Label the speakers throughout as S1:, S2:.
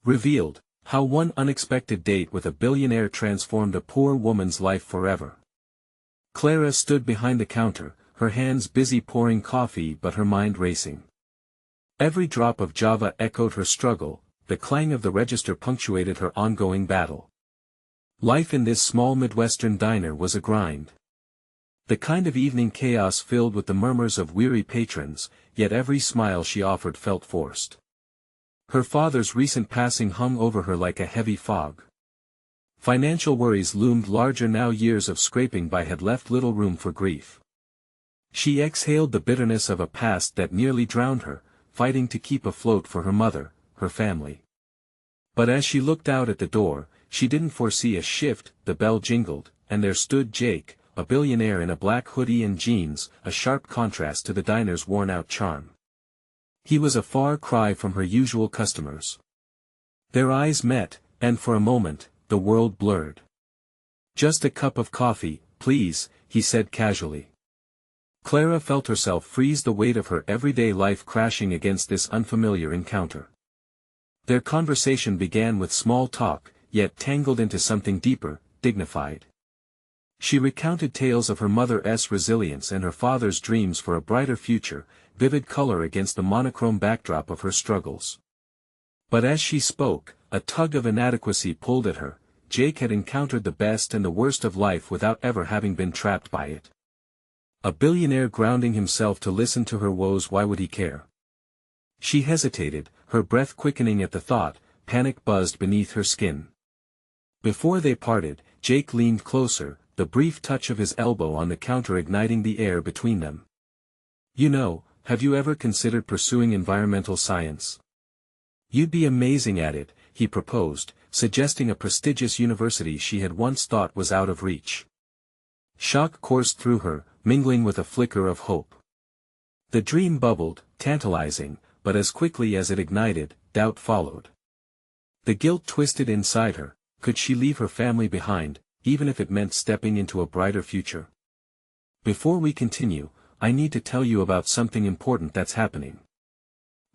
S1: Revealed, how one unexpected date with a billionaire transformed a poor woman's life forever. Clara stood behind the counter, her hands busy pouring coffee but her mind racing. Every drop of Java echoed her struggle, the clang of the register punctuated her ongoing battle. Life in this small Midwestern diner was a grind. The kind of evening chaos filled with the murmurs of weary patrons, yet every smile she offered felt forced. Her father's recent passing hung over her like a heavy fog. Financial worries loomed larger now. Years of scraping by had left little room for grief. She exhaled the bitterness of a past that nearly drowned her, fighting to keep afloat for her mother, her family. But as she looked out at the door, she didn't foresee a shift. The bell jingled, and there stood Jake, a billionaire in a black hoodie and jeans, a sharp contrast to the diner's worn-out charm. He was a far cry from her usual customers. Their eyes met, and for a moment, the world blurred. "Just a cup of coffee, please," he said casually. Clara felt herself freeze, the weight of her everyday life crashing against this unfamiliar encounter. Their conversation began with small talk, yet tangled into something deeper, dignified. She recounted tales of her mother's resilience and her father's dreams for a brighter future, vivid color against the monochrome backdrop of her struggles. But as she spoke, a tug of inadequacy pulled at her. Jake had encountered the best and the worst of life without ever having been trapped by it. A billionaire grounding himself to listen to her woes, why would he care? She hesitated, her breath quickening at the thought. Panic buzzed beneath her skin. Before they parted, Jake leaned closer, the brief touch of his elbow on the counter igniting the air between them. "You know, have you ever considered pursuing environmental science? You'd be amazing at it," he proposed, suggesting a prestigious university she had once thought was out of reach. Shock coursed through her, mingling with a flicker of hope. The dream bubbled, tantalizing, but as quickly as it ignited, doubt followed. The guilt twisted inside her. Could she leave her family behind, even if it meant stepping into a brighter future? "Before we continue, I need to tell you about something important that's happening.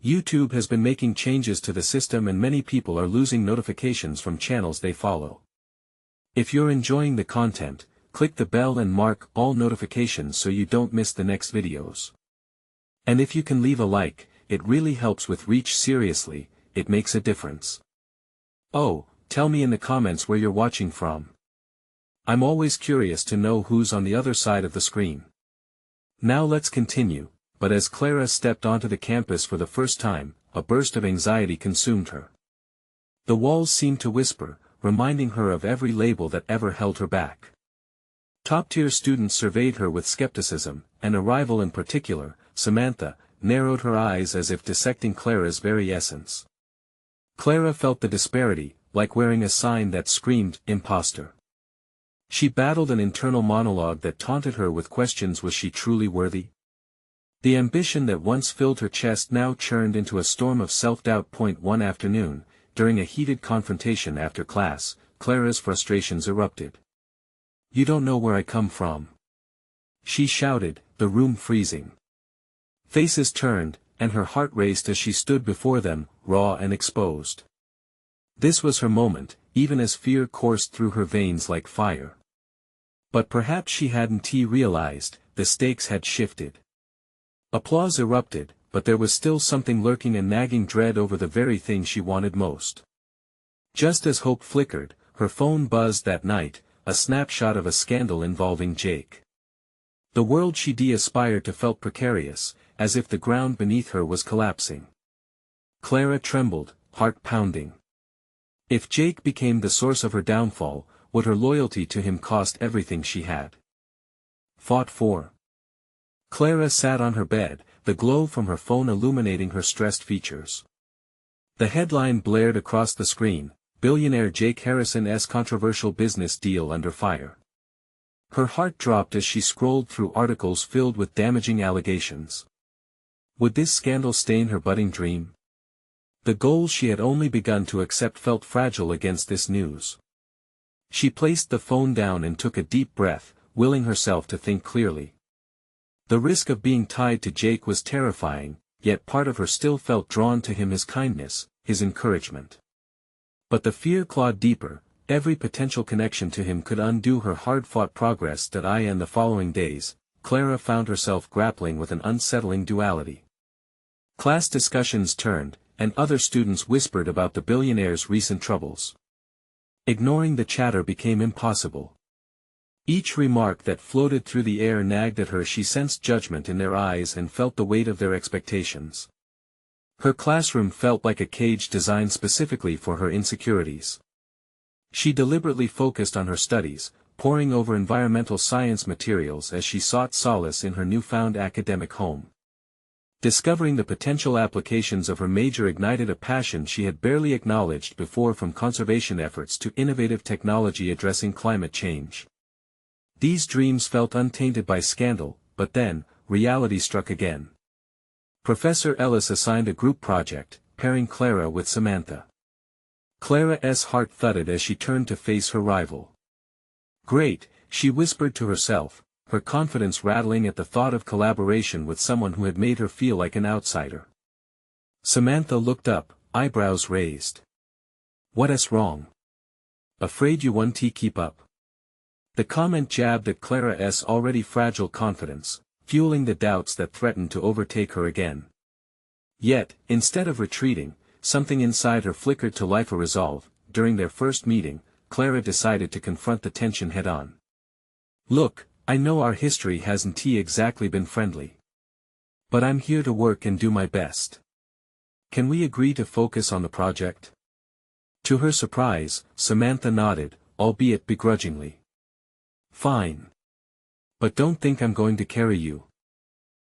S1: YouTube has been making changes to the system and many people are losing notifications from channels they follow. If you're enjoying the content, click the bell and mark all notifications so you don't miss the next videos. And if you can leave a like, it really helps with reach. Seriously, it makes a difference. Oh, tell me in the comments where you're watching from. I'm always curious to know who's on the other side of the screen. Now let's continue." But as Clara stepped onto the campus for the first time, a burst of anxiety consumed her. The walls seemed to whisper, reminding her of every label that ever held her back. Top-tier students surveyed her with skepticism, and a rival in particular, Samantha, narrowed her eyes as if dissecting Clara's very essence. Clara felt the disparity, like wearing a sign that screamed, "Imposter." She battled an internal monologue that taunted her with questions: was she truly worthy? The ambition that once filled her chest now churned into a storm of self-doubt. One afternoon, during a heated confrontation after class, Clara's frustrations erupted. "You don't know where I come from," she shouted, the room freezing. Faces turned, and her heart raced as she stood before them, raw and exposed. This was her moment, even as fear coursed through her veins like fire. But perhaps she hadn't realized, the stakes had shifted. Applause erupted, but there was still something lurking, a nagging dread over the very thing she wanted most. Just as hope flickered, her phone buzzed that night, a snapshot of a scandal involving Jake. The world she aspired to felt precarious, as if the ground beneath her was collapsing. Clara trembled, heart pounding. If Jake became the source of her downfall, would her loyalty to him cost everything she had fought for? Clara sat on her bed, the glow from her phone illuminating her stressed features. The headline blared across the screen: "Billionaire Jake Harrison's controversial business deal under fire." Her heart dropped as she scrolled through articles filled with damaging allegations. Would this scandal stain her budding dream? The goals she had only begun to accept felt fragile against this news. She placed the phone down and took a deep breath, willing herself to think clearly. The risk of being tied to Jake was terrifying, yet part of her still felt drawn to him, his kindness, his encouragement. But the fear clawed deeper. Every potential connection to him could undo her hard-fought progress. And the following days, Clara found herself grappling with an unsettling duality. Class discussions turned, and other students whispered about the billionaire's recent troubles. Ignoring the chatter became impossible. Each remark that floated through the air nagged at her. She sensed judgment in their eyes and felt the weight of their expectations. Her classroom felt like a cage designed specifically for her insecurities. She deliberately focused on her studies, poring over environmental science materials as she sought solace in her newfound academic home. Discovering the potential applications of her major ignited a passion she had barely acknowledged before, from conservation efforts to innovative technology addressing climate change. These dreams felt untainted by scandal, but then, reality struck again. Professor Ellis assigned a group project, pairing Clara with Samantha. Clara's heart thudded as she turned to face her rival. Great, she whispered to herself, her confidence rattling at the thought of collaboration with someone who had made her feel like an outsider. Samantha looked up, eyebrows raised. What's wrong? Afraid you won't keep up? The comment jabbed at Clara's already fragile confidence, fueling the doubts that threatened to overtake her again. Yet, instead of retreating, something inside her flickered to life. A resolve. During their first meeting, Clara decided to confront the tension head-on. Look, I know our history hasn't exactly been friendly. But I'm here to work and do my best. Can we agree to focus on the project? To her surprise, Samantha nodded, albeit begrudgingly. Fine. But don't think I'm going to carry you.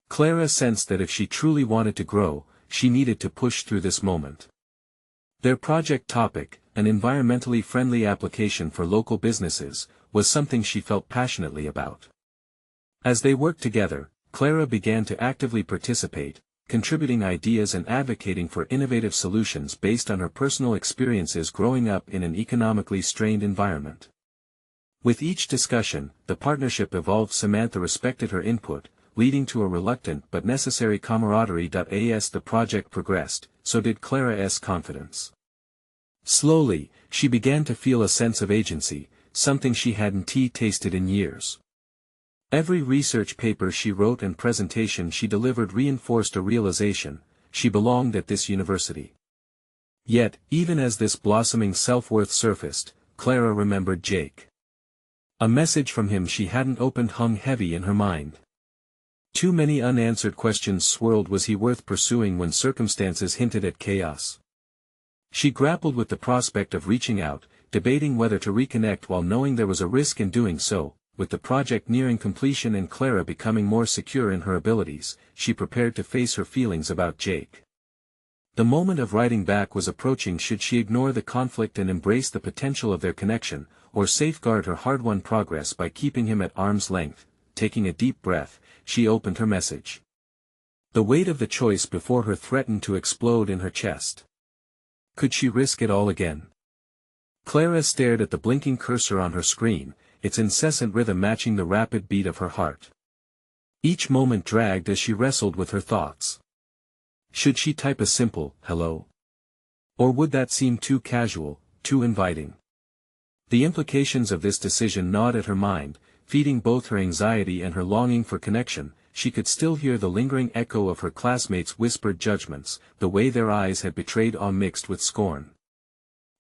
S1: Clara sensed that if she truly wanted to grow, she needed to push through this moment. Their project topic, an environmentally friendly application for local businesses, was something she felt passionately about. As they worked together, Clara began to actively participate, contributing ideas and advocating for innovative solutions based on her personal experiences growing up in an economically strained environment. With each discussion, the partnership evolved. Samantha respected her input, leading to a reluctant but necessary camaraderie. As the project progressed, so did Clara's confidence. Slowly, she began to feel a sense of agency, something she hadn't tasted in years. Every research paper she wrote and presentation she delivered reinforced a realization: she belonged at this university. Yet, even as this blossoming self-worth surfaced, Clara remembered Jake. A message from him she hadn't opened hung heavy in her mind. Too many unanswered questions swirled. Was he worth pursuing when circumstances hinted at chaos? She grappled with the prospect of reaching out, debating whether to reconnect while knowing there was a risk in doing so. With the project nearing completion and Clara becoming more secure in her abilities, she prepared to face her feelings about Jake. The moment of writing back was approaching. Should she ignore the conflict and embrace the potential of their connection, or safeguard her hard-won progress by keeping him at arm's length? Taking a deep breath, she opened her message. The weight of the choice before her threatened to explode in her chest. Could she risk it all again? Clara stared at the blinking cursor on her screen, its incessant rhythm matching the rapid beat of her heart. Each moment dragged as she wrestled with her thoughts. Should she type a simple, hello? Or would that seem too casual, too inviting? The implications of this decision gnawed at her mind, feeding both her anxiety and her longing for connection. She could still hear the lingering echo of her classmates' whispered judgments, the way their eyes had betrayed awe mixed with scorn.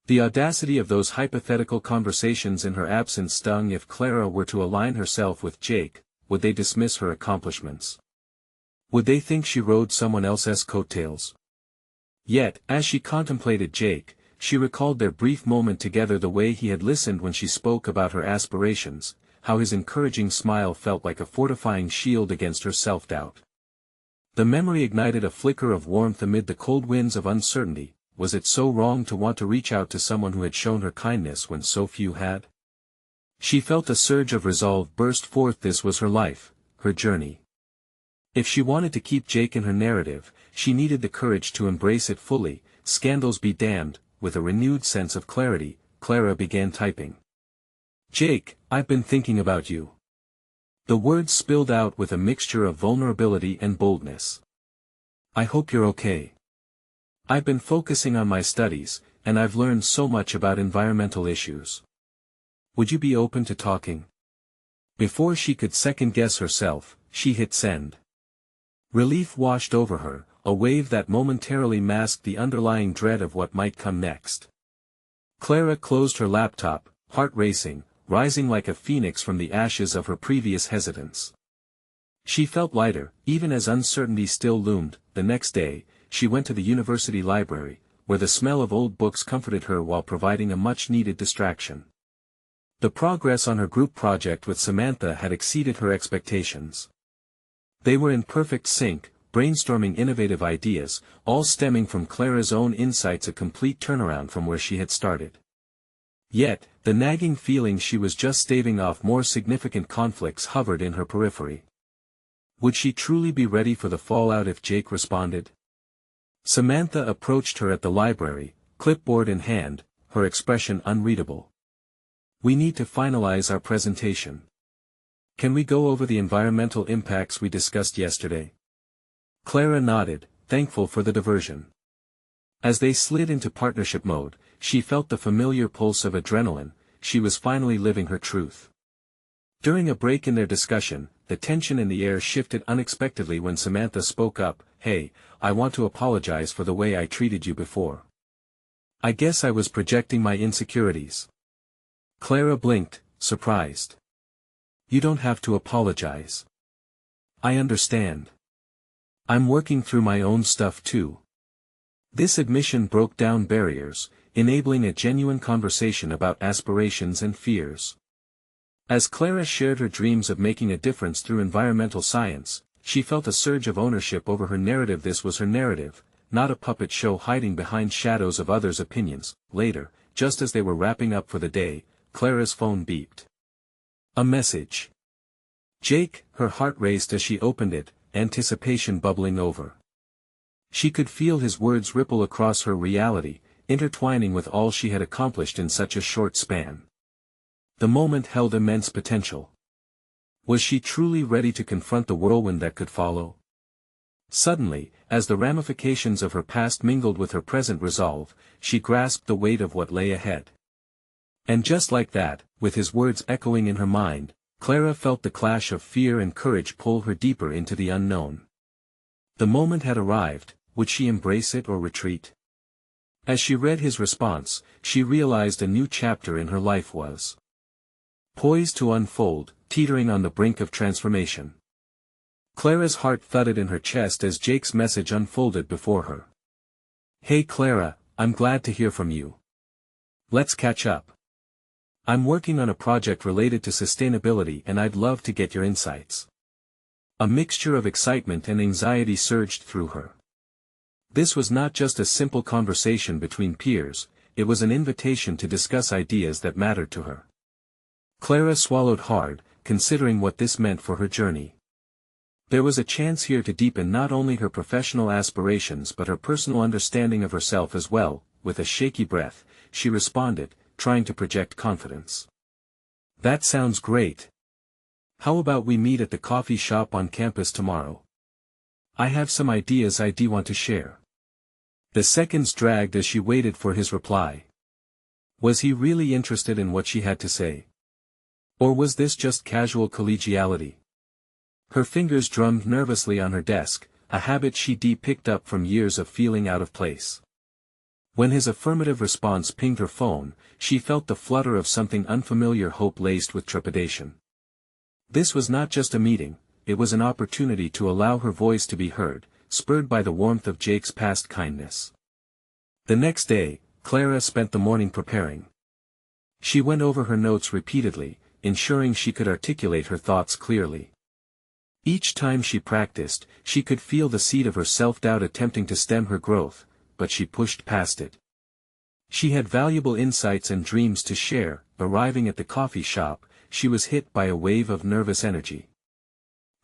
S1: The audacity of those hypothetical conversations in her absence stung. If Clara were to align herself with Jake, would they dismiss her accomplishments? Would they think she rode someone else's coattails? Yet, as she contemplated Jake, she recalled their brief moment together, the way he had listened when she spoke about her aspirations, how his encouraging smile felt like a fortifying shield against her self-doubt. The memory ignited a flicker of warmth amid the cold winds of uncertainty. Was it so wrong to want to reach out to someone who had shown her kindness when so few had? She felt a surge of resolve burst forth. This was her life, her journey. If she wanted to keep Jake in her narrative, she needed the courage to embrace it fully. Scandals be damned. With a renewed sense of clarity, Clara began typing. Jake, I've been thinking about you. The words spilled out with a mixture of vulnerability and boldness. I hope you're okay. I've been focusing on my studies, and I've learned so much about environmental issues. Would you be open to talking? Before she could second-guess herself, she hit send. Relief washed over her, a wave that momentarily masked the underlying dread of what might come next. Clara closed her laptop, heart racing, rising like a phoenix from the ashes of her previous hesitance. She felt lighter, even as uncertainty still loomed. The next day, she went to the university library, where the smell of old books comforted her while providing a much-needed distraction. The progress on her group project with Samantha had exceeded her expectations. They were in perfect sync, brainstorming innovative ideas, all stemming from Clara's own insights, a complete turnaround from where she had started. Yet, the nagging feeling she was just staving off more significant conflicts hovered in her periphery. Would she truly be ready for the fallout if Jake responded? Samantha approached her at the library, clipboard in hand, her expression unreadable. We need to finalize our presentation. Can we go over the environmental impacts we discussed yesterday? Clara nodded, thankful for the diversion. As they slid into partnership mode, she felt the familiar pulse of adrenaline. She was finally living her truth. During a break in their discussion, the tension in the air shifted unexpectedly when Samantha spoke up. Hey, I want to apologize for the way I treated you before. I guess I was projecting my insecurities. Clara blinked, surprised. You don't have to apologize. I understand. I'm working through my own stuff too. This admission broke down barriers, enabling a genuine conversation about aspirations and fears. As Clara shared her dreams of making a difference through environmental science, she felt a surge of ownership over her narrative. This was her narrative, not a puppet show hiding behind shadows of others' opinions. Later, just as they were wrapping up for the day, Clara's phone beeped. A message. Jake, her heart raced as she opened it, anticipation bubbling over. She could feel his words ripple across her reality, intertwining with all she had accomplished in such a short span. The moment held immense potential. Was she truly ready to confront the whirlwind that could follow? Suddenly, as the ramifications of her past mingled with her present resolve, she grasped the weight of what lay ahead. And just like that, with his words echoing in her mind, Clara felt the clash of fear and courage pull her deeper into the unknown. The moment had arrived. Would she embrace it or retreat? As she read his response, she realized a new chapter in her life was poised to unfold, teetering on the brink of transformation. Clara's heart thudded in her chest as Jake's message unfolded before her. Hey Clara, I'm glad to hear from you. Let's catch up. I'm working on a project related to sustainability and I'd love to get your insights. A mixture of excitement and anxiety surged through her. This was not just a simple conversation between peers, it was an invitation to discuss ideas that mattered to her. Clara swallowed hard, considering what this meant for her journey. There was a chance here to deepen not only her professional aspirations but her personal understanding of herself as well. With a shaky breath, she responded, trying to project confidence. That sounds great. How about we meet at the coffee shop on campus tomorrow? I have some ideas I do want to share. The seconds dragged as she waited for his reply. Was he really interested in what she had to say? Or was this just casual collegiality? Her fingers drummed nervously on her desk, a habit she picked up from years of feeling out of place. When his affirmative response pinged her phone, she felt the flutter of something unfamiliar, hope laced with trepidation. This was not just a meeting, it was an opportunity to allow her voice to be heard, spurred by the warmth of Jake's past kindness. The next day, Clara spent the morning preparing. She went over her notes repeatedly, ensuring she could articulate her thoughts clearly. Each time she practiced, she could feel the seed of her self-doubt attempting to stem her growth, but she pushed past it. She had valuable insights and dreams to share. Arriving at the coffee shop, she was hit by a wave of nervous energy.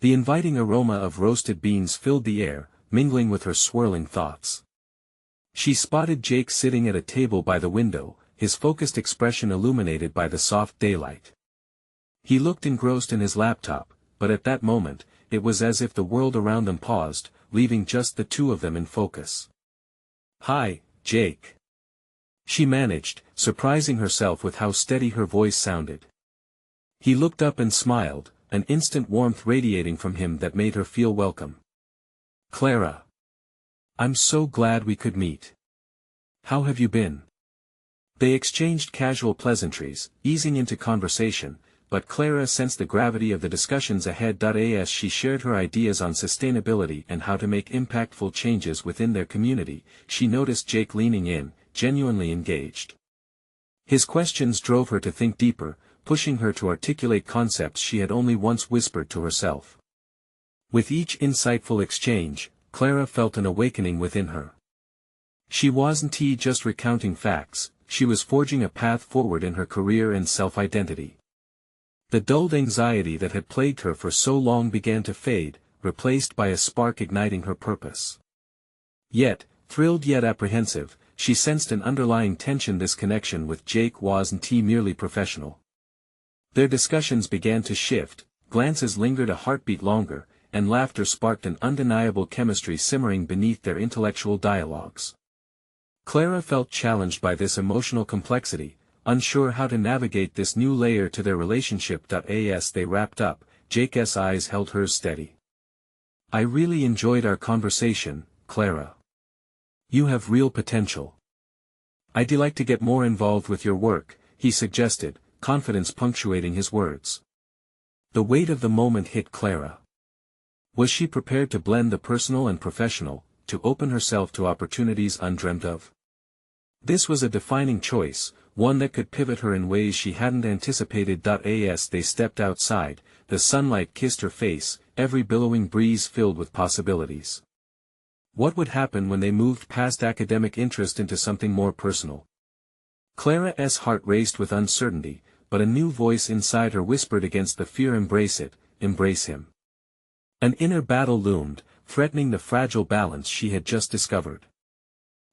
S1: The inviting aroma of roasted beans filled the air, mingling with her swirling thoughts. She spotted Jake sitting at a table by the window, his focused expression illuminated by the soft daylight. He looked engrossed in his laptop, but at that moment, it was as if the world around them paused, leaving just the two of them in focus. Hi, Jake. She managed, surprising herself with how steady her voice sounded. He looked up and smiled, an instant warmth radiating from him that made her feel welcome. Clara. I'm so glad we could meet. How have you been? They exchanged casual pleasantries, easing into conversation, but Clara sensed the gravity of the discussions ahead. As she shared her ideas on sustainability and how to make impactful changes within their community, she noticed Jake leaning in, genuinely engaged. His questions drove her to think deeper, pushing her to articulate concepts she had only once whispered to herself. With each insightful exchange, Clara felt an awakening within her. She wasn't just recounting facts, she was forging a path forward in her career and self-identity. The dulled anxiety that had plagued her for so long began to fade, replaced by a spark igniting her purpose. Yet, thrilled yet apprehensive, she sensed an underlying tension. This connection with Jake wasn't merely professional. Their discussions began to shift, glances lingered a heartbeat longer, and laughter sparked an undeniable chemistry simmering beneath their intellectual dialogues. Clara felt challenged by this emotional complexity, unsure how to navigate this new layer to their relationship. As they wrapped up, Jake's eyes held hers steady. I really enjoyed our conversation, Clara. You have real potential. I'd like to get more involved with your work, he suggested, confidence punctuating his words. The weight of the moment hit Clara. Was she prepared to blend the personal and professional, to open herself to opportunities undreamt of? This was a defining choice, one that could pivot her in ways she hadn't anticipated. As they stepped outside, the sunlight kissed her face, every billowing breeze filled with possibilities. What would happen when they moved past academic interest into something more personal? Clara's heart raced with uncertainty, but a new voice inside her whispered against the fear. Embrace it, embrace him. An inner battle loomed, threatening the fragile balance she had just discovered.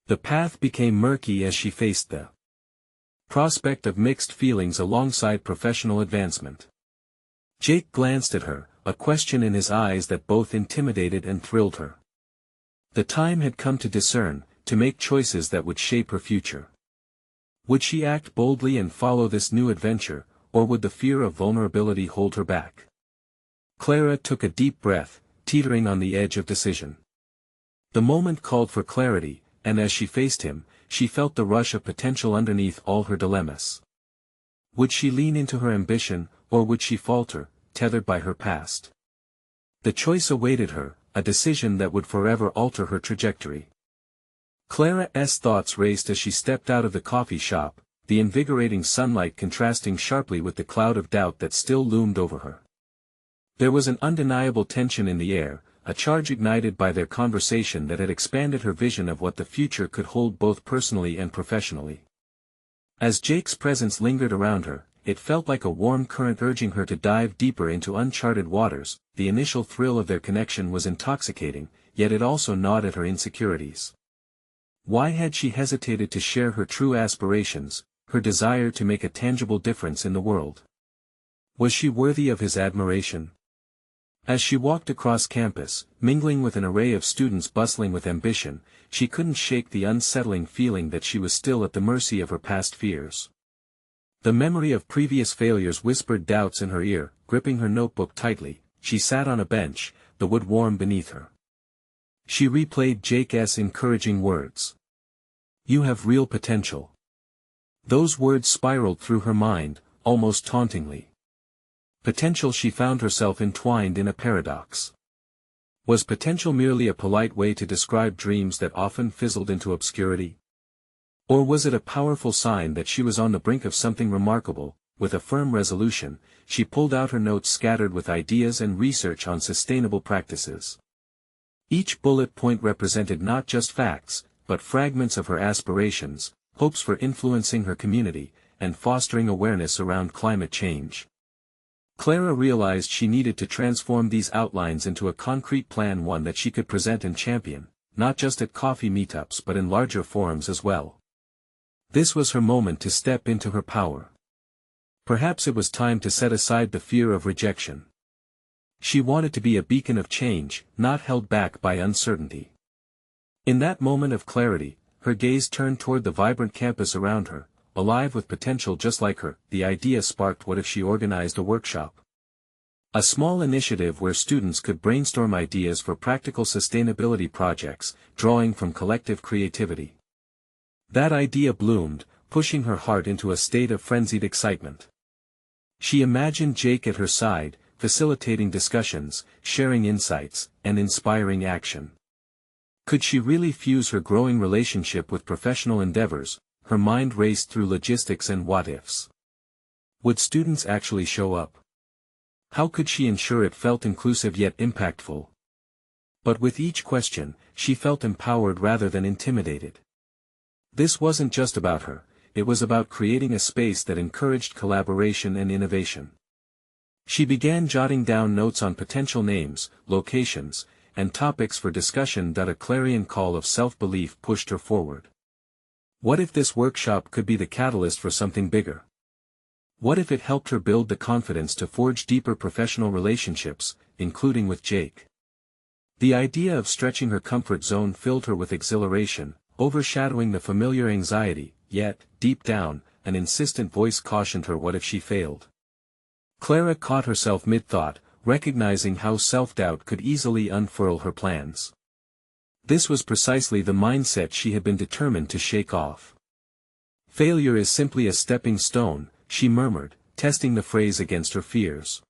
S1: The path became murky as she faced the prospect of mixed feelings alongside professional advancement. Jake glanced at her, a question in his eyes that both intimidated and thrilled her. The time had come to discern, to make choices that would shape her future. Would she act boldly and follow this new adventure, or would the fear of vulnerability hold her back? Clara took a deep breath, teetering on the edge of decision. The moment called for clarity, and as she faced him, she felt the rush of potential underneath all her dilemmas. Would she lean into her ambition, or would she falter, tethered by her past? The choice awaited her, a decision that would forever alter her trajectory. Clara's thoughts raced as she stepped out of the coffee shop, the invigorating sunlight contrasting sharply with the cloud of doubt that still loomed over her. There was an undeniable tension in the air, a charge ignited by their conversation that had expanded her vision of what the future could hold both personally and professionally. As Jake's presence lingered around her, it felt like a warm current urging her to dive deeper into uncharted waters. The initial thrill of their connection was intoxicating, yet it also gnawed at her insecurities. Why had she hesitated to share her true aspirations, her desire to make a tangible difference in the world? Was she worthy of his admiration? As she walked across campus, mingling with an array of students bustling with ambition, she couldn't shake the unsettling feeling that she was still at the mercy of her past fears. The memory of previous failures whispered doubts in her ear. Gripping her notebook tightly, she sat on a bench, the wood warm beneath her. She replayed Jake's encouraging words. You have real potential. Those words spiraled through her mind, almost tauntingly. Potential. She found herself entwined in a paradox. Was potential merely a polite way to describe dreams that often fizzled into obscurity? Or was it a powerful sign that she was on the brink of something remarkable? With a firm resolution, she pulled out her notes scattered with ideas and research on sustainable practices. Each bullet point represented not just facts, but fragments of her aspirations, hopes for influencing her community, and fostering awareness around climate change. Clara realized she needed to transform these outlines into a concrete plan, one that she could present and champion, not just at coffee meetups but in larger forums as well. This was her moment to step into her power. Perhaps it was time to set aside the fear of rejection. She wanted to be a beacon of change, not held back by uncertainty. In that moment of clarity, her gaze turned toward the vibrant campus around her, alive with potential just like her. The idea sparked: what if she organized a workshop? A small initiative where students could brainstorm ideas for practical sustainability projects, drawing from collective creativity. That idea bloomed, pushing her heart into a state of frenzied excitement. She imagined Jake at her side, facilitating discussions, sharing insights, and inspiring action. Could she really fuse her growing relationship with professional endeavors? Her mind raced through logistics and what-ifs. Would students actually show up? How could she ensure it felt inclusive yet impactful? But with each question, she felt empowered rather than intimidated. This wasn't just about her, it was about creating a space that encouraged collaboration and innovation. She began jotting down notes on potential names, locations, and topics for discussion. A clarion call of self-belief pushed her forward. What if this workshop could be the catalyst for something bigger? What if it helped her build the confidence to forge deeper professional relationships, including with Jake? The idea of stretching her comfort zone filled her with exhilaration, overshadowing the familiar anxiety, yet, deep down, an insistent voice cautioned her: what if she failed? Clara caught herself mid-thought, recognizing how self-doubt could easily unfurl her plans. This was precisely the mindset she had been determined to shake off. Failure is simply a stepping stone, she murmured, testing the phrase against her fears.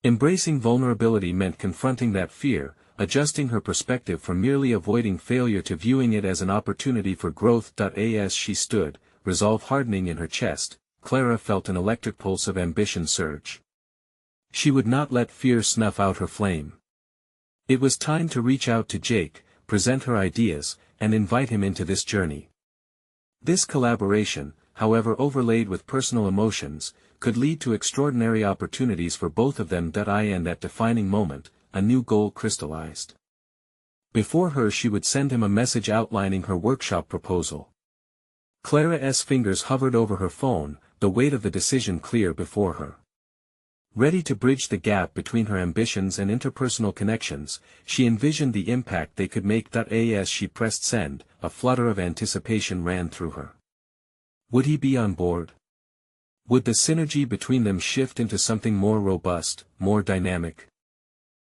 S1: Embracing vulnerability meant confronting that fear, adjusting her perspective from merely avoiding failure to viewing it as an opportunity for growth. As she stood, resolve hardening in her chest, Clara felt an electric pulse of ambition surge. She would not let fear snuff out her flame. It was time to reach out to Jake, present her ideas, and invite him into this journey. This collaboration, however overlaid with personal emotions, could lead to extraordinary opportunities for both of them. In that defining moment, a new goal crystallized. Before her, she would send him a message outlining her workshop proposal. Clara's fingers hovered over her phone, the weight of the decision clear before her. Ready to bridge the gap between her ambitions and interpersonal connections, she envisioned the impact they could make. As she pressed send, a flutter of anticipation ran through her. Would he be on board? Would the synergy between them shift into something more robust, more dynamic?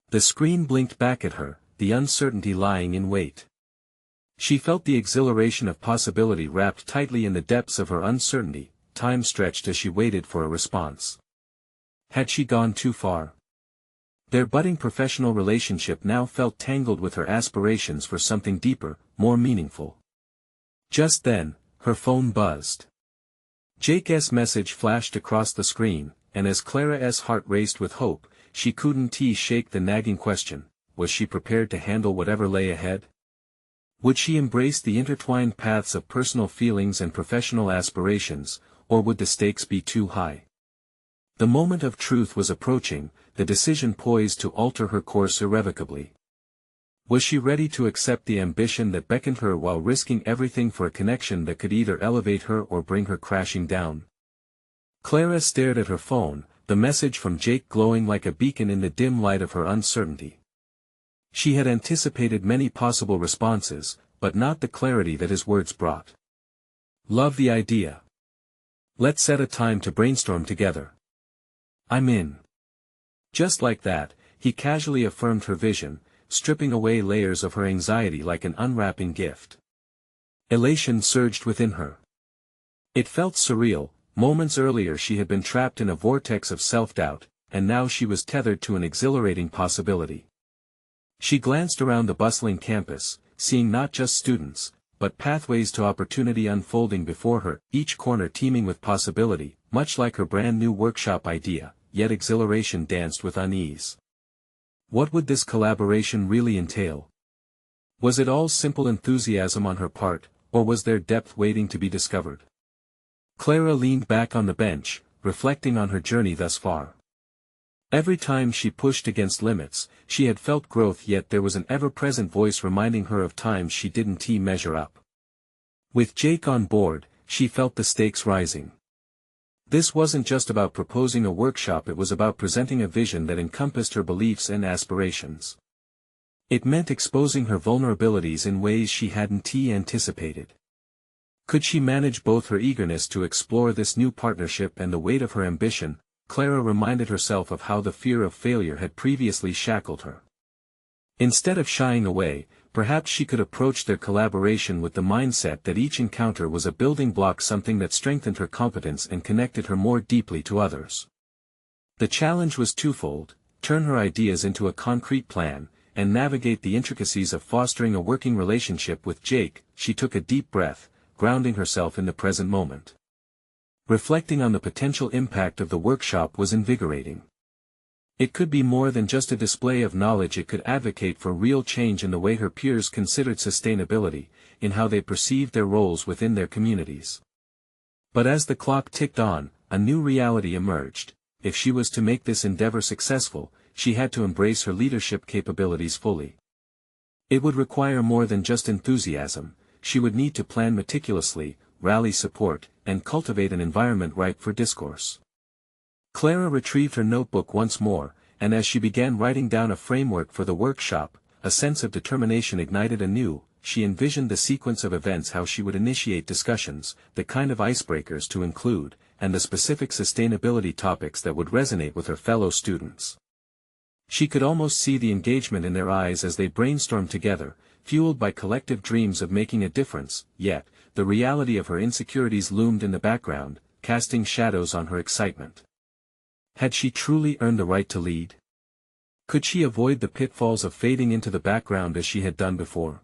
S1: The screen blinked back at her, the uncertainty lying in wait. She felt the exhilaration of possibility wrapped tightly in the depths of her uncertainty. Time stretched as she waited for a response. Had she gone too far? Their budding professional relationship now felt tangled with her aspirations for something deeper, more meaningful. Just then, her phone buzzed. Jake's message flashed across the screen, and as Clara's heart raced with hope, she couldn't shake the nagging question: was she prepared to handle whatever lay ahead? Would she embrace the intertwined paths of personal feelings and professional aspirations, or would the stakes be too high? The moment of truth was approaching, the decision poised to alter her course irrevocably. Was she ready to accept the ambition that beckoned her while risking everything for a connection that could either elevate her or bring her crashing down? Clara stared at her phone, the message from Jake glowing like a beacon in the dim light of her uncertainty. She had anticipated many possible responses, but not the clarity that his words brought. Love the idea. Let's set a time to brainstorm together. I'm in. Just like that, he casually affirmed her vision, stripping away layers of her anxiety like an unwrapping gift. Elation surged within her. It felt surreal. Moments earlier she had been trapped in a vortex of self-doubt, and now she was tethered to an exhilarating possibility. She glanced around the bustling campus, seeing not just students, but pathways to opportunity unfolding before her, each corner teeming with possibility, much like her brand-new workshop idea, yet exhilaration danced with unease. What would this collaboration really entail? Was it all simple enthusiasm on her part, or was there depth waiting to be discovered? Clara leaned back on the bench, reflecting on her journey thus far. Every time she pushed against limits, she had felt growth, yet there was an ever-present voice reminding her of times she didn't measure up. With Jake on board, she felt the stakes rising. This wasn't just about proposing a workshop, it was about presenting a vision that encompassed her beliefs and aspirations. It meant exposing her vulnerabilities in ways she hadn't anticipated. Could she manage both her eagerness to explore this new partnership and the weight of her ambition? Clara reminded herself of how the fear of failure had previously shackled her. Instead of shying away, perhaps she could approach their collaboration with the mindset that each encounter was a building block, something that strengthened her competence and connected her more deeply to others. The challenge was twofold: turn her ideas into a concrete plan, and navigate the intricacies of fostering a working relationship with Jake. She took a deep breath, grounding herself in the present moment. Reflecting on the potential impact of the workshop was invigorating. It could be more than just a display of knowledge. It could advocate for real change in the way her peers considered sustainability, in how they perceived their roles within their communities. But as the clock ticked on, a new reality emerged. If she was to make this endeavor successful, she had to embrace her leadership capabilities fully. It would require more than just enthusiasm. She would need to plan meticulously, rally support, and cultivate an environment ripe for discourse. Clara retrieved her notebook once more, and as she began writing down a framework for the workshop, a sense of determination ignited anew. She envisioned the sequence of events, how she would initiate discussions, the kind of icebreakers to include, and the specific sustainability topics that would resonate with her fellow students. She could almost see the engagement in their eyes as they brainstormed together, fueled by collective dreams of making a difference. Yet, the reality of her insecurities loomed in the background, casting shadows on her excitement. Had she truly earned the right to lead? Could she avoid the pitfalls of fading into the background as she had done before?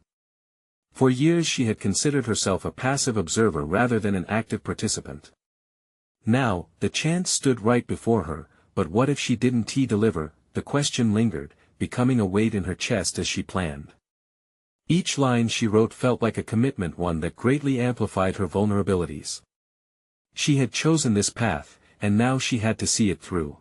S1: For years she had considered herself a passive observer rather than an active participant. Now, the chance stood right before her, but what if she didn't deliver? The question lingered, becoming a weight in her chest as she planned. Each line she wrote felt like a commitment, one that greatly amplified her vulnerabilities. She had chosen this path, and now she had to see it through.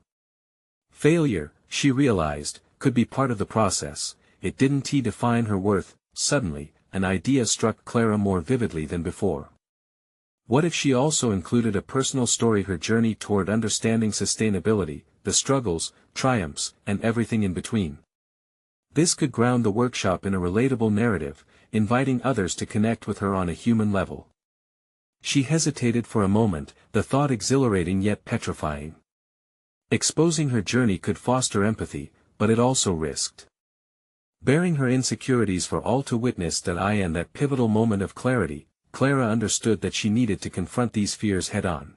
S1: Failure, she realized, could be part of the process. It didn't define her worth. Suddenly, an idea struck Clara more vividly than before. What if she also included a personal story, her journey toward understanding sustainability, the struggles, triumphs, and everything in between? This could ground the workshop in a relatable narrative, inviting others to connect with her on a human level. She hesitated for a moment, the thought exhilarating yet petrifying. Exposing her journey could foster empathy, but it also risked bearing her insecurities for all to witness. In that pivotal moment of clarity, Clara understood that she needed to confront these fears head-on.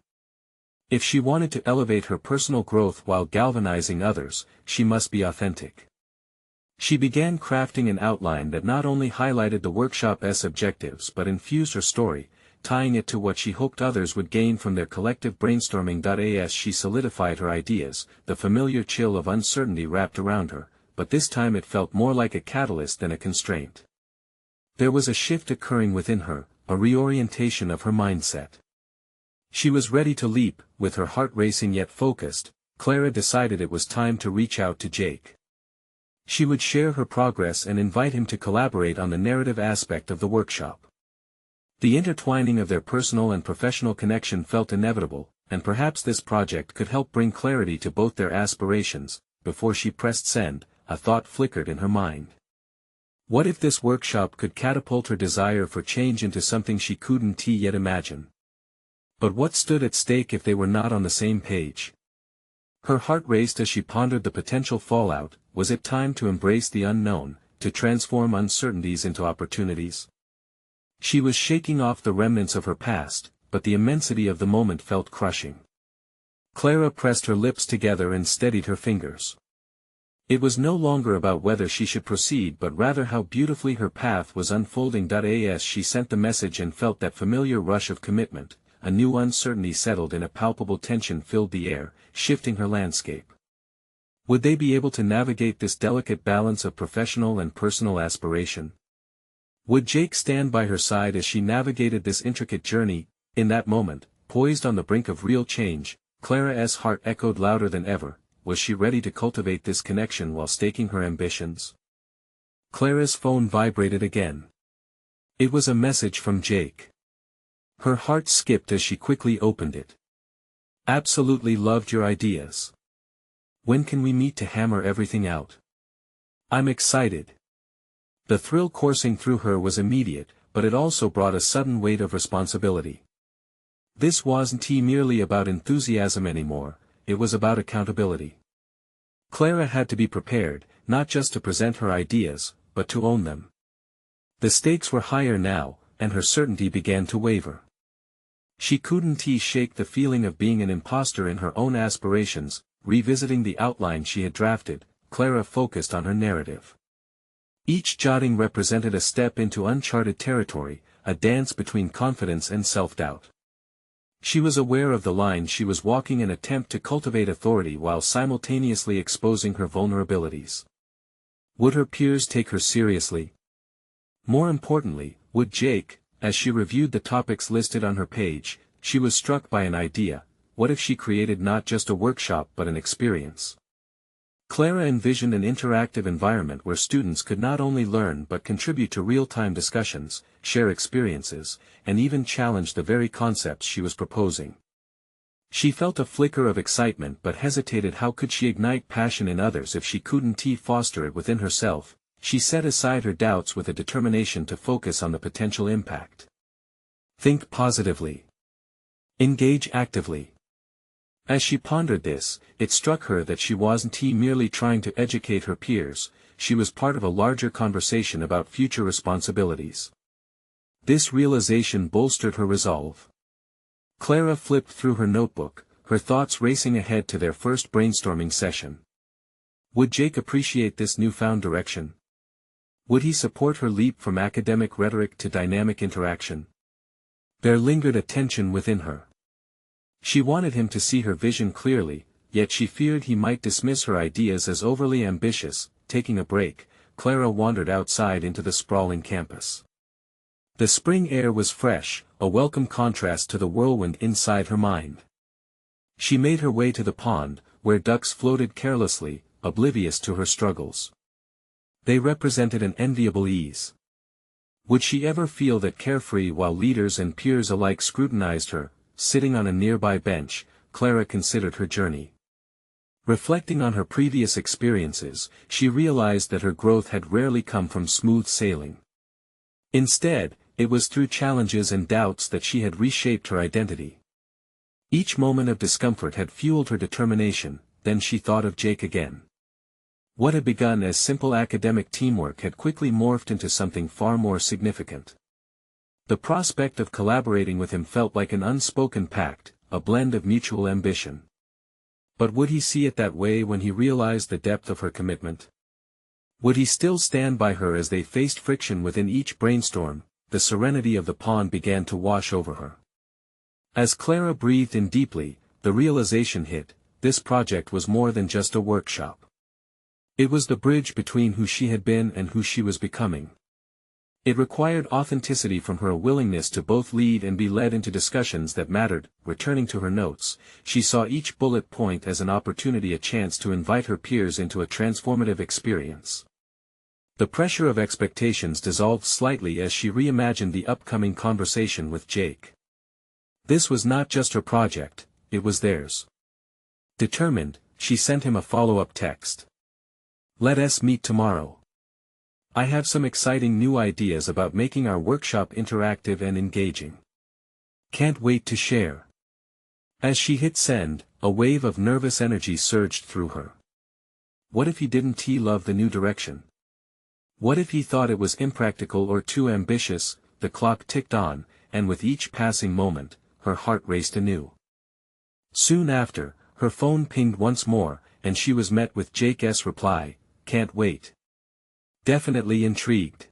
S1: If she wanted to elevate her personal growth while galvanizing others, she must be authentic. She began crafting an outline that not only highlighted the workshop's objectives but infused her story, tying it to what she hoped others would gain from their collective brainstorming. As she solidified her ideas, the familiar chill of uncertainty wrapped around her, but this time it felt more like a catalyst than a constraint. There was a shift occurring within her, a reorientation of her mindset. She was ready to leap. With her heart racing yet focused, Clara decided it was time to reach out to Jake. She would share her progress and invite him to collaborate on the narrative aspect of the workshop. The intertwining of their personal and professional connection felt inevitable, and perhaps this project could help bring clarity to both their aspirations. Before she pressed send, a thought flickered in her mind. What if this workshop could catapult her desire for change into something she couldn't yet imagine? But what stood at stake if they were not on the same page? Her heart raced as she pondered the potential fallout. Was it time to embrace the unknown, to transform uncertainties into opportunities? She was shaking off the remnants of her past, but the immensity of the moment felt crushing. Clara pressed her lips together and steadied her fingers. It was no longer about whether she should proceed but rather how beautifully her path was unfolding. As she sent the message and felt that familiar rush of commitment, a new uncertainty settled in. A palpable tension filled the air, shifting her landscape. Would they be able to navigate this delicate balance of professional and personal aspiration? Would Jake stand by her side as she navigated this intricate journey? In that moment, poised on the brink of real change, Clara's heart echoed louder than ever. Was she ready to cultivate this connection while staking her ambitions? Clara's phone vibrated again. It was a message from Jake. Her heart skipped as she quickly opened it. Absolutely loved your ideas. When can we meet to hammer everything out? I'm excited. The thrill coursing through her was immediate, but it also brought a sudden weight of responsibility. This wasn't merely about enthusiasm anymore, it was about accountability. Clara had to be prepared, not just to present her ideas, but to own them. The stakes were higher now, and her certainty began to waver. She couldn't shake the feeling of being an imposter in her own aspirations. Revisiting the outline she had drafted, Clara focused on her narrative. Each jotting represented a step into uncharted territory, a dance between confidence and self-doubt. She was aware of the line she was walking, an attempt to cultivate authority while simultaneously exposing her vulnerabilities. Would her peers take her seriously? More importantly, would Jake? As she reviewed the topics listed on her page, she was struck by an idea: what if she created not just a workshop but an experience? Clara envisioned an interactive environment where students could not only learn but contribute to real-time discussions, share experiences, and even challenge the very concepts she was proposing. She felt a flicker of excitement but hesitated. How could she ignite passion in others if she couldn't foster it within herself? She set aside her doubts with a determination to focus on the potential impact. Think positively. Engage actively. As she pondered this, it struck her that she wasn't merely trying to educate her peers, she was part of a larger conversation about future responsibilities. This realization bolstered her resolve. Clara flipped through her notebook, her thoughts racing ahead to their first brainstorming session. Would Jake appreciate this newfound direction? Would he support her leap from academic rhetoric to dynamic interaction? There lingered a tension within her. She wanted him to see her vision clearly, yet she feared he might dismiss her ideas as overly ambitious. Taking a break, Clara wandered outside into the sprawling campus. The spring air was fresh, a welcome contrast to the whirlwind inside her mind. She made her way to the pond, where ducks floated carelessly, oblivious to her struggles. They represented an enviable ease. Would she ever feel that carefree while leaders and peers alike scrutinized her? Sitting on a nearby bench, Clara considered her journey. Reflecting on her previous experiences, she realized that her growth had rarely come from smooth sailing. Instead, it was through challenges and doubts that she had reshaped her identity. Each moment of discomfort had fueled her determination. Then she thought of Jake again. What had begun as simple academic teamwork had quickly morphed into something far more significant. The prospect of collaborating with him felt like an unspoken pact, a blend of mutual ambition. But would he see it that way when he realized the depth of her commitment? Would he still stand by her as they faced friction within each brainstorm? The serenity of the pond began to wash over her. As Clara breathed in deeply, the realization hit: this project was more than just a workshop. It was the bridge between who she had been and who she was becoming. It required authenticity from her, a willingness to both lead and be led into discussions that mattered. Returning to her notes, she saw each bullet point as an opportunity, a chance to invite her peers into a transformative experience. The pressure of expectations dissolved slightly as she reimagined the upcoming conversation with Jake. This was not just her project, it was theirs. Determined, she sent him a follow-up text. Let us meet tomorrow. I have some exciting new ideas about making our workshop interactive and engaging. Can't wait to share. As she hit send, a wave of nervous energy surged through her. What if he didn't love the new direction? What if he thought it was impractical or too ambitious? The clock ticked on, and with each passing moment, her heart raced anew. Soon after, her phone pinged once more, and she was met with Jake's reply: can't wait. Definitely intrigued.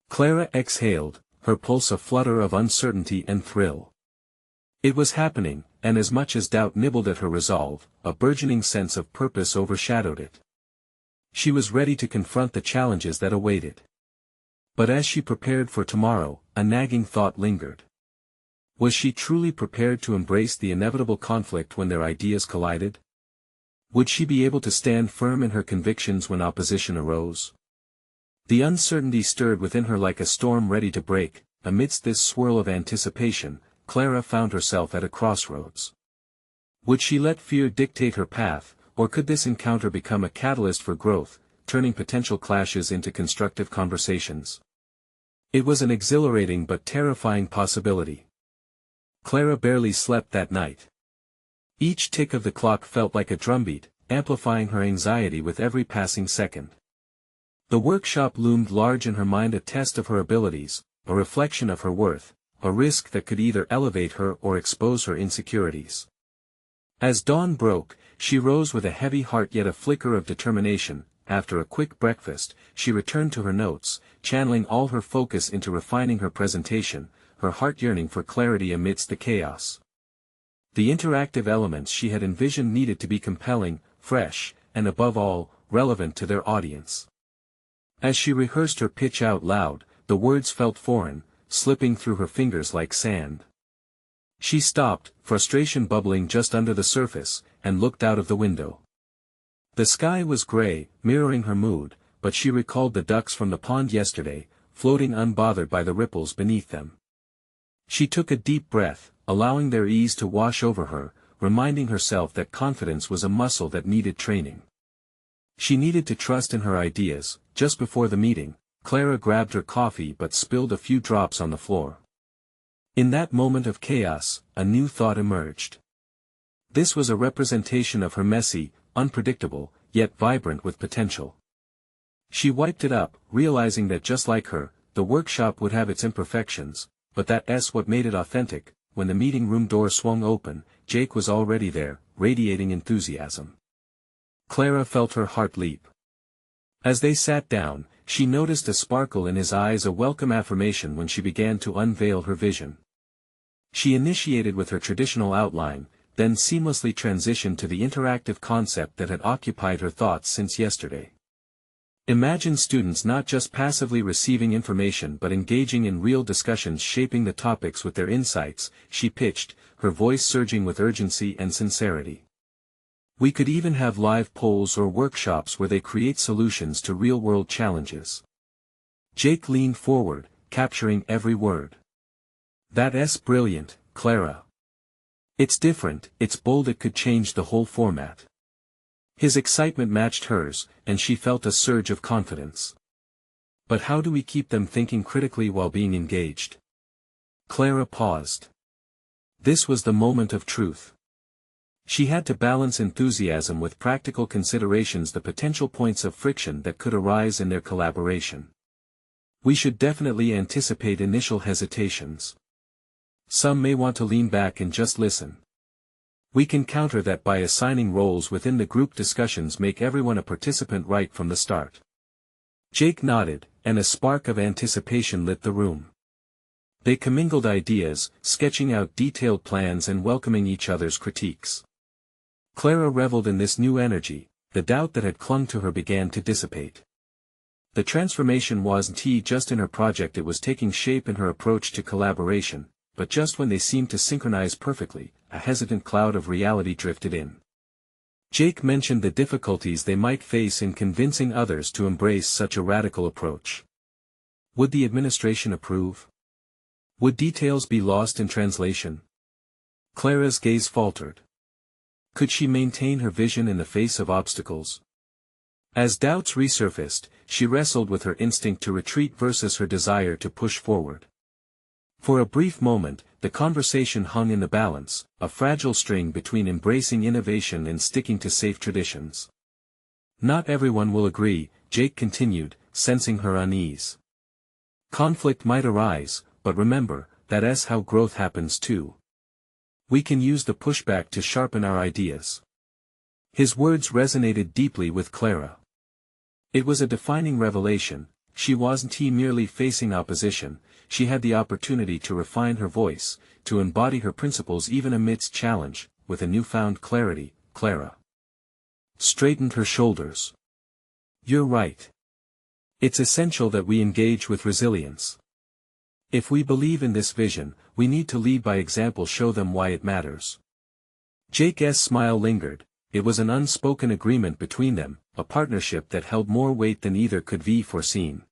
S1: Clara exhaled, her pulse a flutter of uncertainty and thrill. It was happening, and as much as doubt nibbled at her resolve, a burgeoning sense of purpose overshadowed it. She was ready to confront the challenges that awaited. But as she prepared for tomorrow, a nagging thought lingered. Was she truly prepared to embrace the inevitable conflict when their ideas collided? Would she be able to stand firm in her convictions when opposition arose? The uncertainty stirred within her like a storm ready to break. Amidst this swirl of anticipation, Clara found herself at a crossroads. Would she let fear dictate her path, or could this encounter become a catalyst for growth? turning potential clashes into constructive conversations. It was an exhilarating but terrifying possibility. Clara barely slept that night. Each tick of the clock felt like a drumbeat, amplifying her anxiety with every passing second. The workshop loomed large in her mind, a test of her abilities, a reflection of her worth, a risk that could either elevate her or expose her insecurities. As dawn broke, she rose with a heavy heart yet a flicker of determination. After a quick breakfast, she returned to her notes, channeling all her focus into refining her presentation, her heart yearning for clarity amidst the chaos. The interactive elements she had envisioned needed to be compelling, fresh, and above all, relevant to their audience. As she rehearsed her pitch out loud, the words felt foreign, slipping through her fingers like sand. She stopped, frustration bubbling just under the surface, and looked out of the window. The sky was gray, mirroring her mood, but she recalled the ducks from the pond yesterday, floating unbothered by the ripples beneath them. She took a deep breath, allowing their ease to wash over her, reminding herself that confidence was a muscle that needed training. She needed to trust in her ideas. Just before the meeting, Clara grabbed her coffee but spilled a few drops on the floor. In that moment of chaos, a new thought emerged. This was a representation of her messy, unpredictable, yet vibrant with potential. She wiped it up, realizing that just like her, the workshop would have its imperfections, but that's what made it authentic. When the meeting room door swung open, Jake was already there, radiating enthusiasm. Clara felt her heart leap. As they sat down, she noticed a sparkle in his eyes, a welcome affirmation when she began to unveil her vision. She initiated with her traditional outline, then seamlessly transitioned to the interactive concept that had occupied her thoughts since yesterday. Imagine students not just passively receiving information but engaging in real discussions, shaping the topics with their insights, she pitched, her voice surging with urgency and sincerity. We could even have live polls or workshops where they create solutions to real-world challenges. Jake leaned forward, capturing every word. That's brilliant, Clara. It's different, it's bold, it could change the whole format. His excitement matched hers, and she felt a surge of confidence. But how do we keep them thinking critically while being engaged? Clara paused. This was the moment of truth. She had to balance enthusiasm with practical considerations, the potential points of friction that could arise in their collaboration. We should definitely anticipate initial hesitations. Some may want to lean back and just listen. We can counter that by assigning roles within the group. Discussions make everyone a participant right from the start. Jake nodded, and a spark of anticipation lit the room. They commingled ideas, sketching out detailed plans and welcoming each other's critiques. Clara reveled in this new energy. The doubt that had clung to her began to dissipate. The transformation wasn't just in her project, it was taking shape in her approach to collaboration. But just when they seemed to synchronize perfectly, a hesitant cloud of reality drifted in. Jake mentioned the difficulties they might face in convincing others to embrace such a radical approach. Would the administration approve? Would details be lost in translation? Clara's gaze faltered. Could she maintain her vision in the face of obstacles? As doubts resurfaced, she wrestled with her instinct to retreat versus her desire to push forward. For a brief moment, the conversation hung in the balance, a fragile string between embracing innovation and sticking to safe traditions. Not everyone will agree, Jake continued, sensing her unease. Conflict might arise, but remember, that's how growth happens too. We can use the pushback to sharpen our ideas. His words resonated deeply with Clara. It was a defining revelation. She wasn't merely facing opposition, she had the opportunity to refine her voice, to embody her principles even amidst challenge. With a newfound clarity, Clara straightened her shoulders. You're right. It's essential that we engage with resilience. If we believe in this vision, we need to lead by example, show them why it matters. Jake's smile lingered. It was an unspoken agreement between them, a partnership that held more weight than either could be foreseen.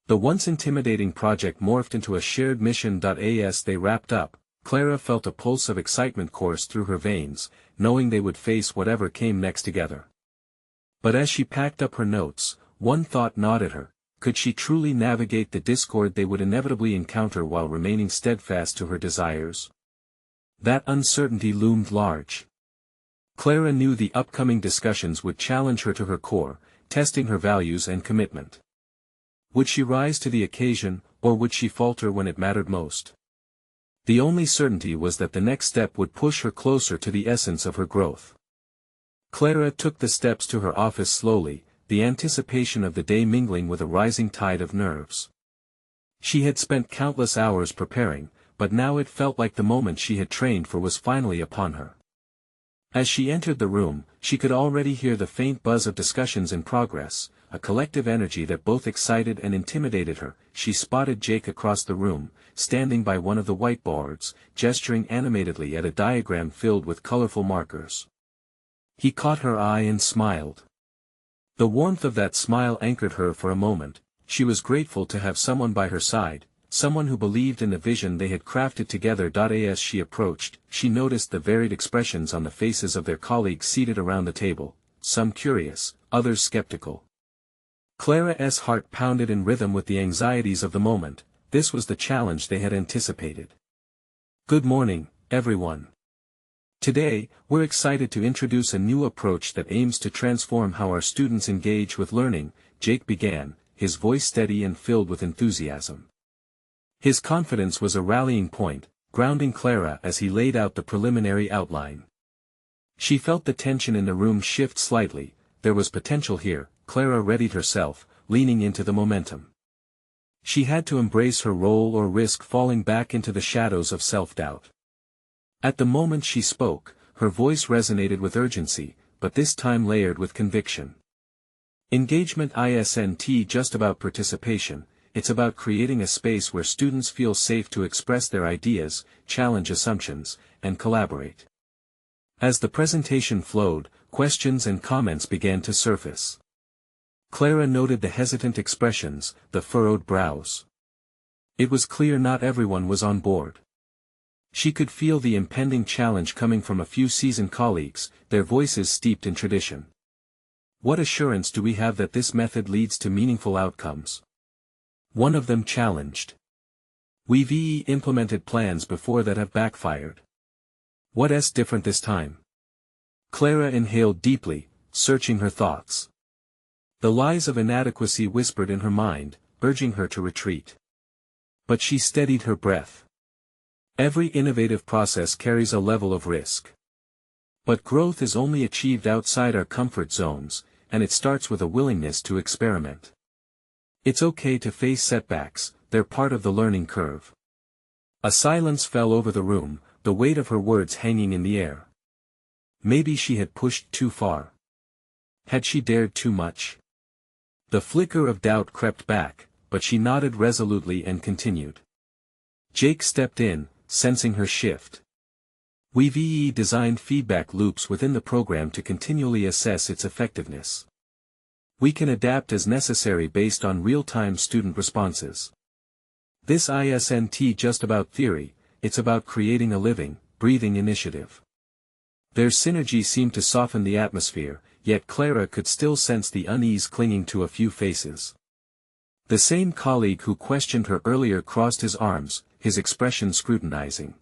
S1: The once intimidating project morphed into a shared mission. As they wrapped up, Clara felt a pulse of excitement course through her veins, knowing they would face whatever came next together. But as she packed up her notes, one thought gnawed at her: could she truly navigate the discord they would inevitably encounter while remaining steadfast to her desires? That uncertainty loomed large. Clara knew the upcoming discussions would challenge her to her core, testing her values and commitment. Would she rise to the occasion, or would she falter when it mattered most? The only certainty was that the next step would push her closer to the essence of her growth. Clara took the steps to her office slowly, the anticipation of the day mingling with a rising tide of nerves. She had spent countless hours preparing, but now it felt like the moment she had trained for was finally upon her. As she entered the room, she could already hear the faint buzz of discussions in progress, a collective energy that both excited and intimidated her. She spotted Jake across the room, standing by one of the whiteboards, gesturing animatedly at a diagram filled with colorful markers. He caught her eye and smiled. The warmth of that smile anchored her for a moment. She was grateful to have someone by her side, someone who believed in the vision they had crafted together. As she approached, she noticed the varied expressions on the faces of their colleagues seated around the table, some curious, others skeptical. Clara's heart pounded in rhythm with the anxieties of the moment. This was the challenge they had anticipated. Good morning, everyone. Today, we're excited to introduce a new approach that aims to transform how our students engage with learning, Jake began, his voice steady and filled with enthusiasm. His confidence was a rallying point, grounding Clara as he laid out the preliminary outline. She felt the tension in the room shift slightly. There was potential here. Clara readied herself, leaning into the momentum. She had to embrace her role or risk falling back into the shadows of self-doubt. At the moment she spoke, her voice resonated with urgency, but this time layered with conviction. Engagement isn't just about participation, it's about creating a space where students feel safe to express their ideas, challenge assumptions, and collaborate. As the presentation flowed, questions and comments began to surface. Clara noted the hesitant expressions, the furrowed brows. It was clear not everyone was on board. She could feel the impending challenge coming from a few seasoned colleagues, their voices steeped in tradition. What assurance do we have that this method leads to meaningful outcomes? One of them challenged. We've implemented plans before that have backfired. What's different this time? Clara inhaled deeply, searching her thoughts. The lies of inadequacy whispered in her mind, urging her to retreat. But she steadied her breath. Every innovative process carries a level of risk. But growth is only achieved outside our comfort zones, and it starts with a willingness to experiment. It's okay to face setbacks, they're part of the learning curve. A silence fell over the room, the weight of her words hanging in the air. Maybe she had pushed too far. Had she dared too much? The flicker of doubt crept back, but she nodded resolutely and continued. Jake stepped in, sensing her shift. We've designed feedback loops within the program to continually assess its effectiveness. We can adapt as necessary based on real-time student responses. This isn't just about theory, it's about creating a living, breathing initiative. Their synergy seemed to soften the atmosphere, yet Clara could still sense the unease clinging to a few faces. The same colleague who questioned her earlier crossed his arms, his expression scrutinizing.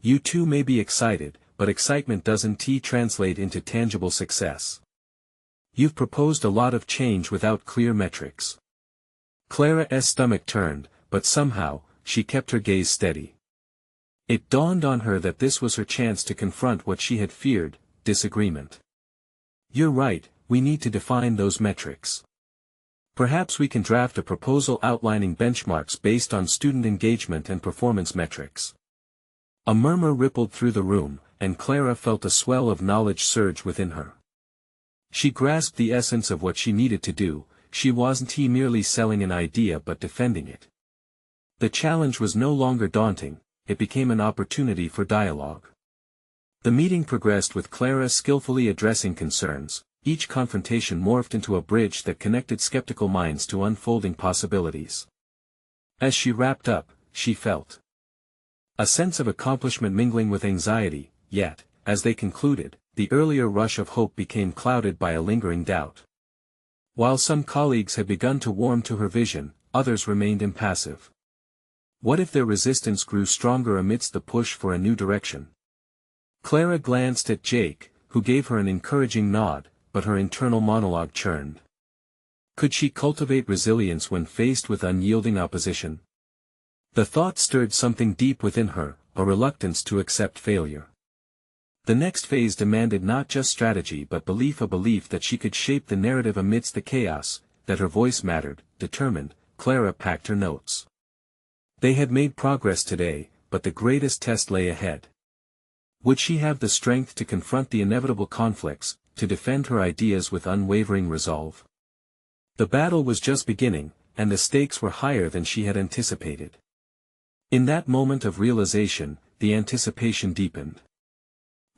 S1: You two may be excited, but excitement doesn't translate into tangible success. You've proposed a lot of change without clear metrics. Clara's stomach turned, but somehow, she kept her gaze steady. It dawned on her that this was her chance to confront what she had feared, disagreement. You're right, we need to define those metrics. Perhaps we can draft a proposal outlining benchmarks based on student engagement and performance metrics. A murmur rippled through the room, and Clara felt a swell of knowledge surge within her. She grasped the essence of what she needed to do. She wasn't merely selling an idea but defending it. The challenge was no longer daunting, it became an opportunity for dialogue. The meeting progressed with Clara skillfully addressing concerns. Each confrontation morphed into a bridge that connected skeptical minds to unfolding possibilities. As she wrapped up, she felt a sense of accomplishment mingling with anxiety, yet, as they concluded, the earlier rush of hope became clouded by a lingering doubt. While some colleagues had begun to warm to her vision, others remained impassive. What if their resistance grew stronger amidst the push for a new direction? Clara glanced at Jake, who gave her an encouraging nod, but her internal monologue churned. Could she cultivate resilience when faced with unyielding opposition? The thought stirred something deep within her, a reluctance to accept failure. The next phase demanded not just strategy but belief, a belief that she could shape the narrative amidst the chaos, that her voice mattered. Determined, Clara packed her notes. They had made progress today, but the greatest test lay ahead. Would she have the strength to confront the inevitable conflicts, to defend her ideas with unwavering resolve? The battle was just beginning, and the stakes were higher than she had anticipated. In that moment of realization, the anticipation deepened.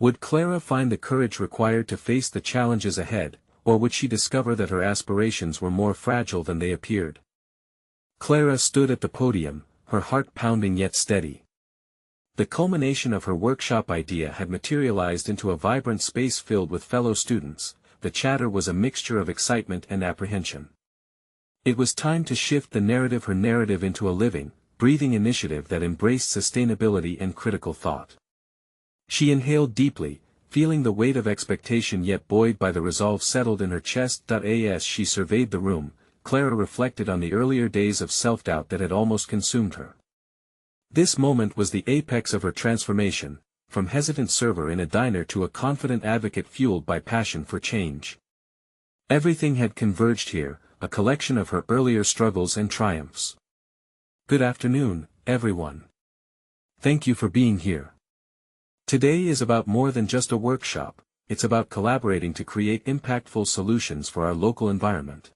S1: Would Clara find the courage required to face the challenges ahead, or would she discover that her aspirations were more fragile than they appeared? Clara stood at the podium, her heart pounding yet steady. The culmination of her workshop idea had materialized into a vibrant space filled with fellow students. The chatter was a mixture of excitement and apprehension. It was time to shift her narrative into a living, breathing initiative that embraced sustainability and critical thought. She inhaled deeply, feeling the weight of expectation yet buoyed by the resolve settled in her chest. As she surveyed the room, Clara reflected on the earlier days of self-doubt that had almost consumed her. This moment was the apex of her transformation, from hesitant server in a diner to a confident advocate fueled by passion for change. Everything had converged here, a collection of her earlier struggles and triumphs. Good afternoon, everyone. Thank you for being here. Today is about more than just a workshop, it's about collaborating to create impactful solutions for our local environment.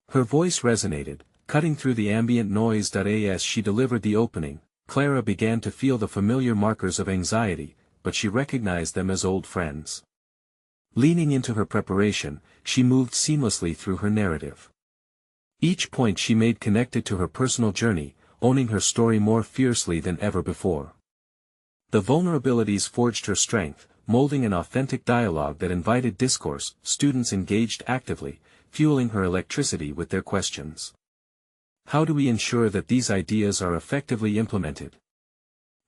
S1: Her voice resonated, cutting through the ambient noise. As she delivered the opening, Clara began to feel the familiar markers of anxiety, but she recognized them as old friends. Leaning into her preparation, she moved seamlessly through her narrative. Each point she made connected to her personal journey, owning her story more fiercely than ever before. The vulnerabilities forged her strength, molding an authentic dialogue that invited discourse. Students engaged actively, fueling her electricity with their questions. How do we ensure that these ideas are effectively implemented?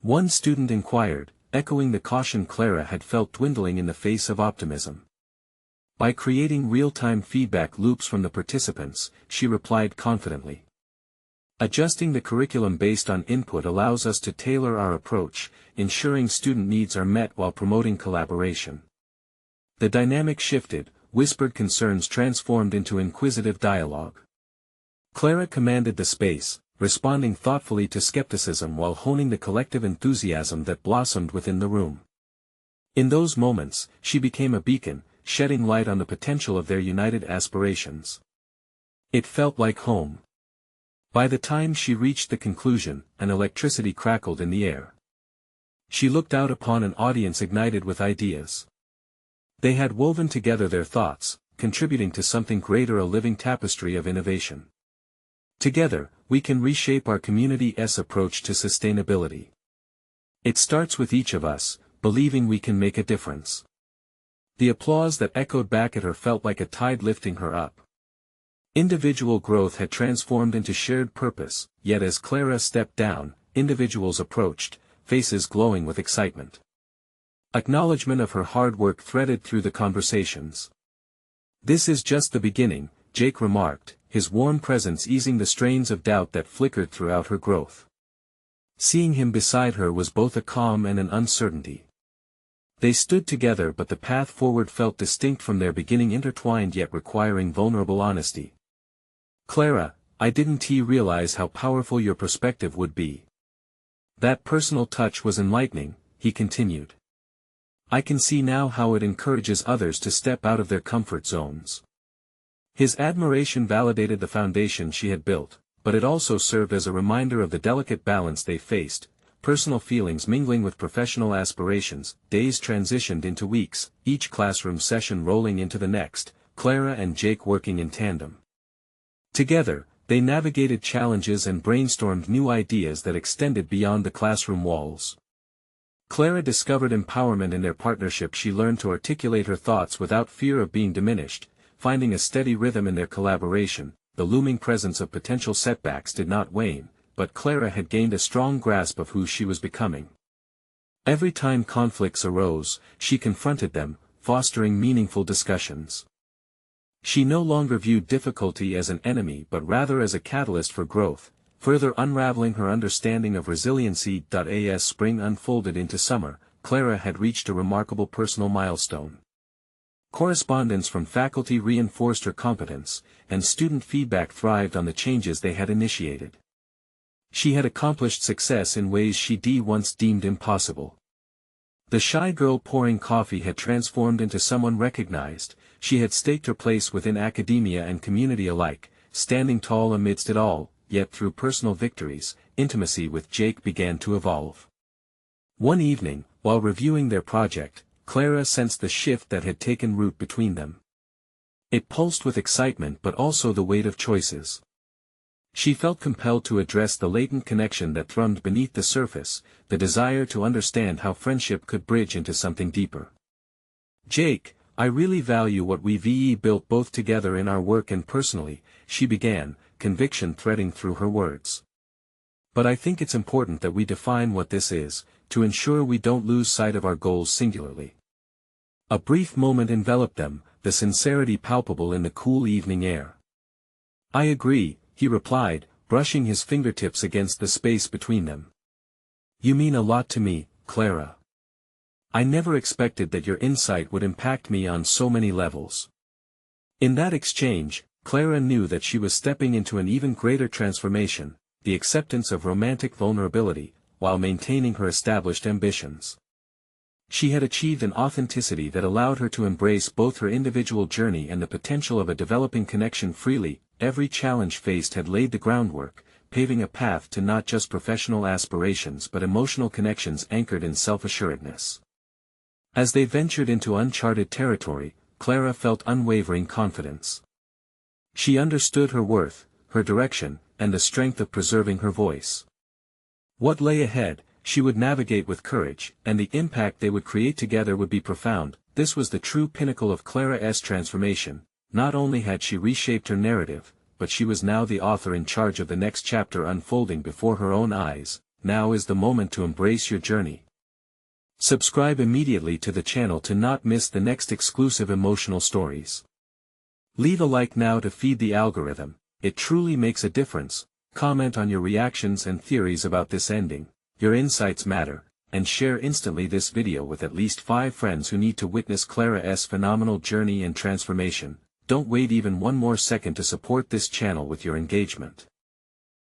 S1: One student inquired, echoing the caution Clara had felt dwindling in the face of optimism. By creating real-time feedback loops from the participants, she replied confidently. Adjusting the curriculum based on input allows us to tailor our approach, ensuring student needs are met while promoting collaboration. The dynamic shifted, whispered concerns transformed into inquisitive dialogue. Clara commanded the space, responding thoughtfully to skepticism while honing the collective enthusiasm that blossomed within the room. In those moments, she became a beacon, shedding light on the potential of their united aspirations. It felt like home. By the time she reached the conclusion, an electricity crackled in the air. She looked out upon an audience ignited with ideas. They had woven together their thoughts, contributing to something greater, a living tapestry of innovation. Together, we can reshape our community's approach to sustainability. It starts with each of us, believing we can make a difference. The applause that echoed back at her felt like a tide lifting her up. Individual growth had transformed into shared purpose, yet as Clara stepped down, individuals approached, faces glowing with excitement. Acknowledgement of her hard work threaded through the conversations. "This is just the beginning," Jake remarked, his warm presence easing the strains of doubt that flickered throughout her growth. Seeing him beside her was both a calm and an uncertainty. They stood together, but the path forward felt distinct from their beginning, intertwined yet requiring vulnerable honesty. "Clara, I didn't realize how powerful your perspective would be." That personal touch was enlightening, he continued. "I can see now how it encourages others to step out of their comfort zones." His admiration validated the foundation she had built, but it also served as a reminder of the delicate balance they faced, personal feelings mingling with professional aspirations. Days transitioned into weeks, each classroom session rolling into the next, Clara and Jake working in tandem. Together, they navigated challenges and brainstormed new ideas that extended beyond the classroom walls. Clara discovered empowerment in their partnership. She learned to articulate her thoughts without fear of being diminished, finding a steady rhythm in their collaboration. The looming presence of potential setbacks did not wane, but Clara had gained a strong grasp of who she was becoming. Every time conflicts arose, she confronted them, fostering meaningful discussions. She no longer viewed difficulty as an enemy but rather as a catalyst for growth, further unraveling her understanding of resiliency. As spring unfolded into summer, Clara had reached a remarkable personal milestone. Correspondence from faculty reinforced her competence, and student feedback thrived on the changes they had initiated. She had accomplished success in ways she once deemed impossible. The shy girl pouring coffee had transformed into someone recognized. She had staked her place within academia and community alike, standing tall amidst it all, yet through personal victories, intimacy with Jake began to evolve. One evening, while reviewing their project, Clara sensed the shift that had taken root between them. It pulsed with excitement but also the weight of choices. She felt compelled to address the latent connection that thrummed beneath the surface, the desire to understand how friendship could bridge into something deeper. "Jake, I really value what we've built both together in our work and personally," she began, conviction threading through her words. "But I think it's important that we define what this is, to ensure we don't lose sight of our goals singularly." A brief moment enveloped them, the sincerity palpable in the cool evening air. "I agree," he replied, brushing his fingertips against the space between them. "You mean a lot to me, Clara. I never expected that your insight would impact me on so many levels." In that exchange, Clara knew that she was stepping into an even greater transformation, the acceptance of romantic vulnerability, while maintaining her established ambitions. She had achieved an authenticity that allowed her to embrace both her individual journey and the potential of a developing connection freely. Every challenge faced had laid the groundwork, paving a path to not just professional aspirations but emotional connections anchored in self-assuredness. As they ventured into uncharted territory, Clara felt unwavering confidence. She understood her worth, her direction, and the strength of preserving her voice. What lay ahead, she would navigate with courage, and the impact they would create together would be profound. This was the true pinnacle of Clara's transformation. Not only had she reshaped her narrative, but she was now the author in charge of the next chapter unfolding before her own eyes. Now is the moment to embrace your journey. Subscribe immediately to the channel to not miss the next exclusive emotional stories. Leave a like now to feed the algorithm, it truly makes a difference. Comment on your reactions and theories about this ending, your insights matter, and share instantly this video with at least 5 friends who need to witness Clara's phenomenal journey and transformation. Don't wait even one more second to support this channel with your engagement.